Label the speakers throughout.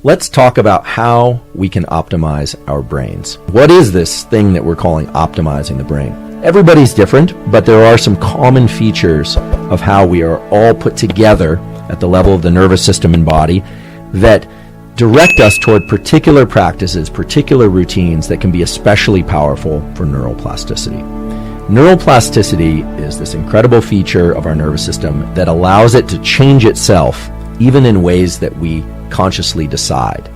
Speaker 1: Let's talk about how we can optimize our brains. What is this thing that we're calling optimizing the brain? Everybody's different, but there are some common features of how we are all put together at the level of the nervous system and body that direct us toward particular practices, particular routines that can be especially powerful for neuroplasticity. Neuroplasticity is this incredible feature of our nervous system that allows it to change itself even in ways that we consciously decide.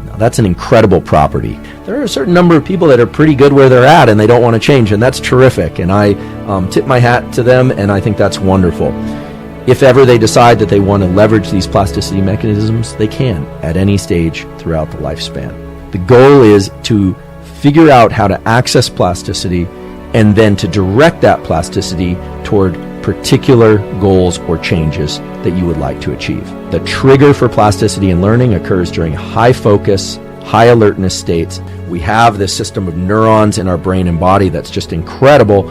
Speaker 1: Now, that's an incredible property. There are a certain number of people that are pretty good where they're at and they don't want to change, and that's terrific, and I tip my hat to them, and I think that's wonderful. If ever they decide that they want to leverage these plasticity mechanisms, they can at any stage throughout the lifespan. The goal is to figure out how to access plasticity and then to direct that plasticity toward particular goals or changes that you would like to achieve. The trigger for plasticity and learning occurs during high focus, high alertness states. We have this system of neurons in our brain and body that's just incredible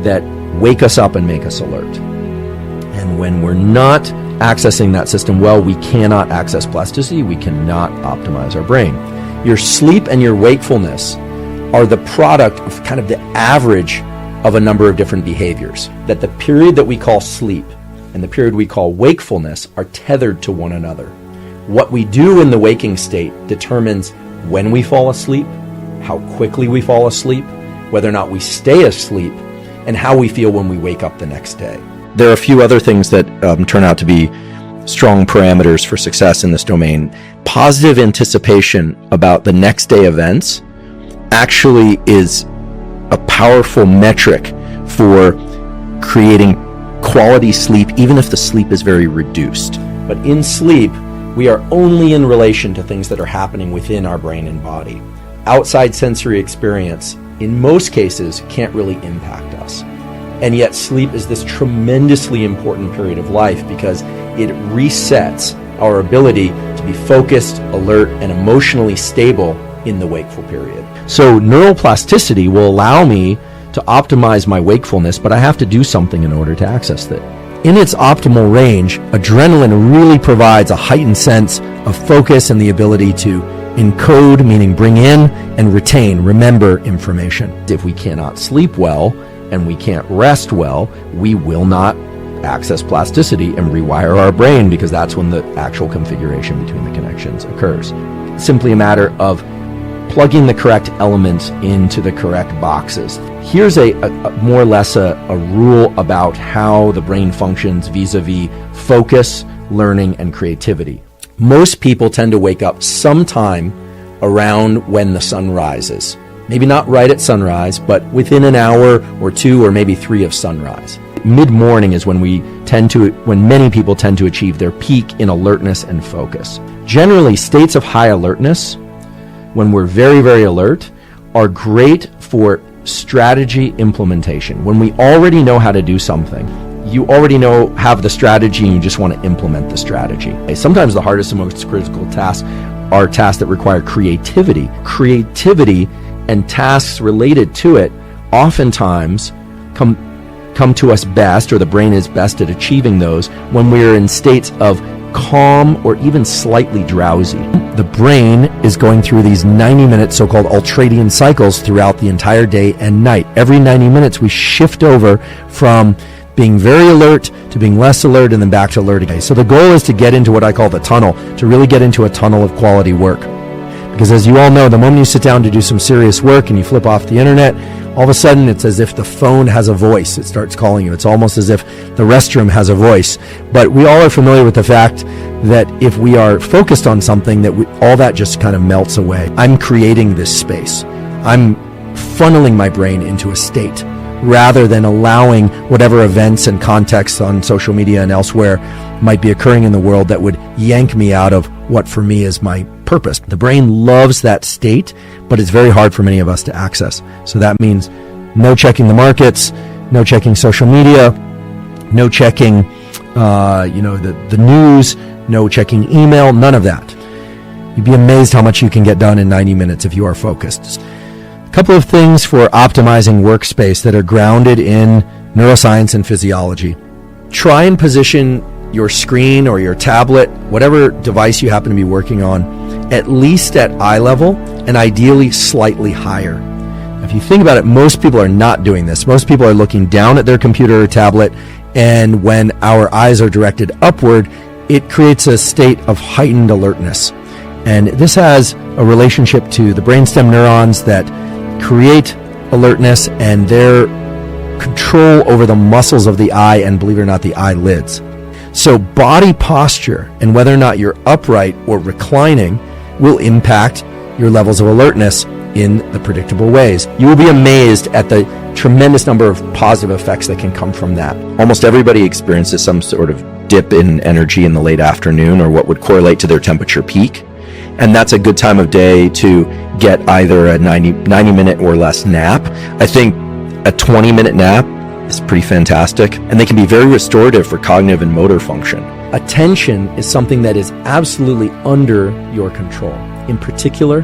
Speaker 1: that wake us up and make us alert. And when we're not accessing that system well, we cannot access plasticity. We cannot optimize our brain. Your sleep and your wakefulness are the product of kind of the average of a number of different behaviors. That the period that we call sleep and the period we call wakefulness are tethered to one another. What we do in the waking state determines when we fall asleep, how quickly we fall asleep, whether or not we stay asleep, and how we feel when we wake up the next day. There are a few other things that turn out to be strong parameters for success in this domain. Positive anticipation about the next day events actually is a powerful metric for creating quality sleep, even if the sleep is very reduced. But in sleep, we are only in relation to things that are happening within our brain and body. Outside sensory experience, in most cases, can't really impact us. And yet sleep is this tremendously important period of life because it resets our ability to be focused, alert, and emotionally stable in the wakeful period. So neuroplasticity will allow me to optimize my wakefulness, but I have to do something in order to access it. In its optimal range, adrenaline really provides a heightened sense of focus and the ability to encode, meaning bring in and retain, remember information. If we cannot sleep well and we can't rest well, we will not access plasticity and rewire our brain because that's when the actual configuration between the connections occurs. It's simply a matter of plugging the correct elements into the correct boxes. Here's a more or less a rule about how the brain functions vis-a-vis focus, learning, and creativity. Most people tend to wake up sometime around when the sun rises. Maybe not right at sunrise, but within an hour or two or maybe 3 of sunrise. Mid-morning is when many people tend to achieve their peak in alertness and focus. Generally, states of high alertness, when we're very, very alert, are great for strategy implementation. When we already know how to do something, you already have the strategy and you just want to implement the strategy. Sometimes the hardest and most critical tasks are tasks that require creativity. Creativity and tasks related to it oftentimes come to us best, or the brain is best at achieving those, when we're in states of calm or even slightly drowsy. The brain is going through these 90-minute so-called ultradian cycles throughout the entire day and night. Every 90 minutes we shift over from being very alert to being less alert and then back to alert again. So the goal is to get into what I call the tunnel, to really get into a tunnel of quality work. Because as you all know, the moment you sit down to do some serious work and you flip off the internet, all of a sudden it's as if the phone has a voice. It starts calling you. It's almost as if the restroom has a voice. But we all are familiar with the fact that if we are focused on something, that all that just kind of melts away. I'm creating this space. I'm funneling my brain into a state rather than allowing whatever events and contexts on social media and elsewhere might be occurring in the world that would yank me out of what for me is my purpose. The brain loves that state, but it's very hard for many of us to access. So that means no checking the markets, no checking social media, no checking the news, no checking email, none of that. You'd be amazed how much you can get done in 90 minutes if you are focused. A couple of things for optimizing workspace that are grounded in neuroscience and physiology. Try and position your screen or your tablet, whatever device you happen to be working on, at least at eye level, and ideally slightly higher. If you think about it, most people are not doing this. Most people are looking down at their computer or tablet, and when our eyes are directed upward, it creates a state of heightened alertness. And this has a relationship to the brainstem neurons that create alertness and their control over the muscles of the eye and, believe it or not, the eyelids. So body posture and whether or not you're upright or reclining will impact your levels of alertness in the predictable ways. You will be amazed at the tremendous number of positive effects that can come from that. Almost everybody experiences some sort of dip in energy in the late afternoon, or what would correlate to their temperature peak. And that's a good time of day to get either a 90-minute or less nap. I think a 20-minute nap is pretty fantastic, and they can be very restorative for cognitive and motor function. Attention is something that is absolutely under your control, in particular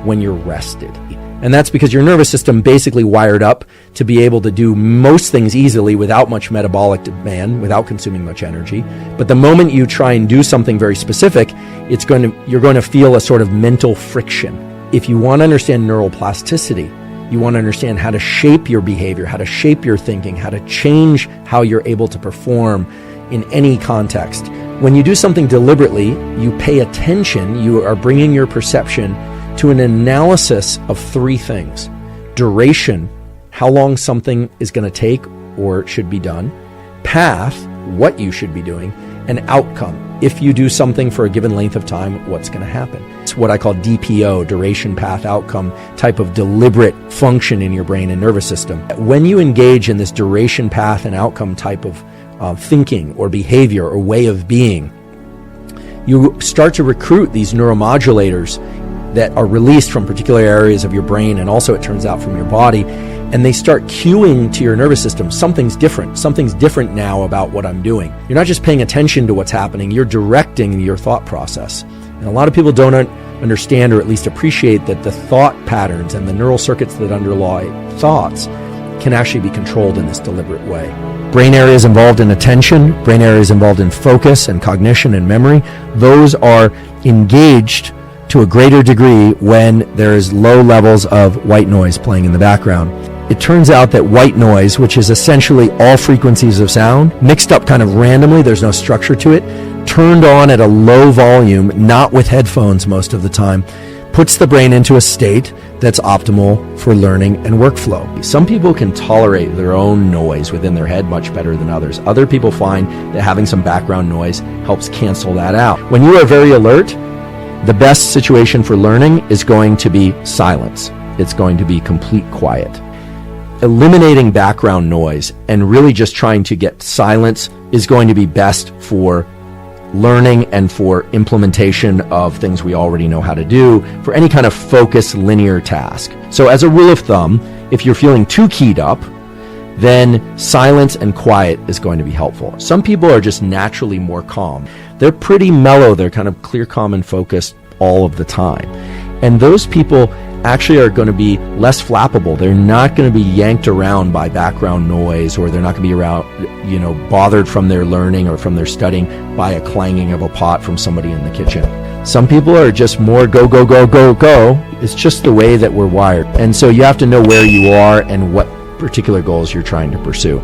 Speaker 1: when you're rested. And that's because your nervous system basically wired up to be able to do most things easily without much metabolic demand, without consuming much energy. But the moment you try and do something very specific, you're going to feel a sort of mental friction. If you want to understand neural plasticity, you want to understand how to shape your behavior, how to shape your thinking, how to change how you're able to perform in any context. When you do something deliberately, you pay attention, you are bringing your perception to an analysis of three things: duration, how long something is going to take or should be done; path, what you should be doing; and outcome. If you do something for a given length of time, what's going to happen? It's what I call DPO, duration, path, outcome, type of deliberate function in your brain and nervous system. When you engage in this duration, path, and outcome type of thinking or behavior or way of being, you start to recruit these neuromodulators that are released from particular areas of your brain, and also, it turns out, from your body, and they start cueing to your nervous system, something's different now about what I'm doing. You're not just paying attention to what's happening, you're directing your thought process. And a lot of people don't understand, or at least appreciate, that the thought patterns and the neural circuits that underlie thoughts can actually be controlled in this deliberate way. Brain areas involved in attention, brain areas involved in focus and cognition and memory, those are engaged to a greater degree when there's low levels of white noise playing in the background. It turns out that white noise, which is essentially all frequencies of sound, mixed up kind of randomly, there's no structure to it, turned on at a low volume, not with headphones most of the time, puts the brain into a state that's optimal for learning and workflow. Some people can tolerate their own noise within their head much better than others. Other people find that having some background noise helps cancel that out. When you are very alert, the best situation for learning is going to be silence. It's going to be complete quiet. Eliminating background noise and really just trying to get silence is going to be best for learning and for implementation of things we already know how to do, for any kind of focused linear task. So as a rule of thumb, if you're feeling too keyed up, then silence and quiet is going to be helpful. Some people are just naturally more calm. They're pretty mellow. They're kind of clear, calm, and focused all of the time. And those people actually are going to be less flappable. They're not going to be yanked around by background noise, or they're not going to be around, bothered from their learning or from their studying by a clanging of a pot from somebody in the kitchen. Some people are just more go, go, go, go, go. It's just the way that we're wired. And so you have to know where you are and what particular goals you're trying to pursue.